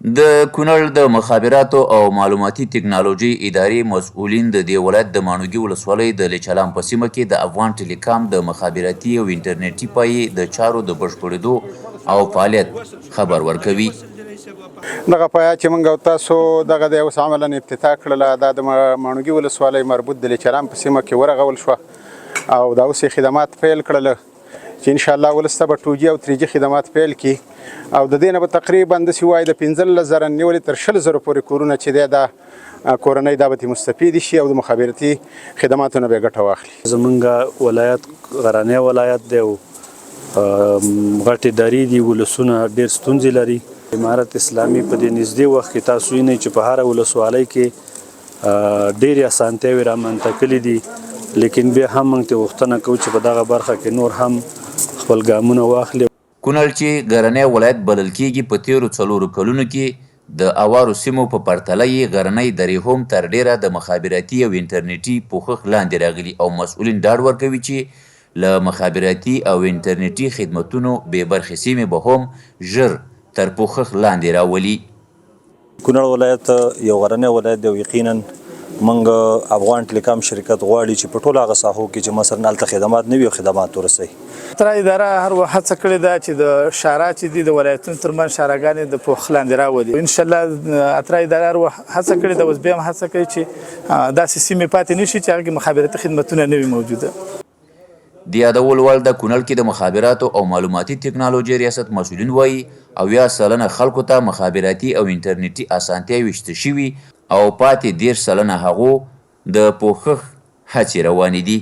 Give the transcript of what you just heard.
د کونړ د مخابراتو او معلوماتي تکنالوجۍ ادارې مسولین د دې ولایت د ماڼوګې ولسوالۍ د لیچلام په سیمه کې د افغان ټیلیکام د مخابراتي او انټرنیټي پایې د چارو د بشپړېدو او فعالیت خبر ورکوي. دغه پایه چې موږ او تاسو دغه د اوس عملاً افتتاح کړله دا د ماڼوګې ولسوالۍ مربوط د لیچلام په سیمه کې ورغول شوه او دا اوس یې خدمات پیل کړله چې انشاءالله ولس ته به 2G او 3G خدمات پیل کړي او د دې نه به تقریبا داسې وایي د 15,000 نیولې تر 20,000 پورې کورونه چې دی دا کورنۍ دا به ترې مستفید شي او د مخابراتي خدماتو نه به یې ګټه واخلي. زمونږ ولایت غرنی ولایت دی او غټې درې دي، ولسونه ډېر ستونزې لري. امارت اسلامي په دې نږدې وخت کې تاسو وینئ چې په هره ولسوالۍ کې ډېرې اسانتیاوې رامنځته کړي دي، لیکن بیا هم موږ ته غوښتنه کوو چې په دغه برخه کې نور هم خپل ګامونه واخلي. کونړ چې غرنی ولایت بلل کېږي په تېرو 4 کلونو کې د اوارو سیمو په پرتله یې غرنۍ درې هم تر ډېره د مخابراتي او انټرنیټي پوښښ لاندې راغلي او مسولین ډاډ ورکوي چې له مخابراتي او انټرنیټي خدمتونو بې برخې سیمې به هم ژر تر پوښښ لاندې راولي. کونړ ولایت یو غرنی ولایت دی او یقینا موږ افغان ټیلیکام شرکت غواړي چې په ټولو هغه ساحو کې چې مثلا هلته خدمات نه وي او خدمات ورسوي. اترا اداره هر وخت هڅه کړې ده چې د شارع چې دي د ولایتونو ترمنځ شاراګانې د پوښښ لاندې راولي. انشاءالله اترا اداره هر وخت هڅه کړې ده، اوس بیا هم هڅه کوي چې داسې سیمې پاتې نه شي چې هغه کې مخابراتي خدمتونه نه وي موجوده. د یادولو وړ د کونړ کې د مخابراتو او معلوماتي تکنالوجۍ ریاست مسولین وایي 80% خلکو ته مخابراتي او انټرنیټي اسانتیاوې شته شوي او پاتې 10% هغو د پوښښ هڅې روانې دي.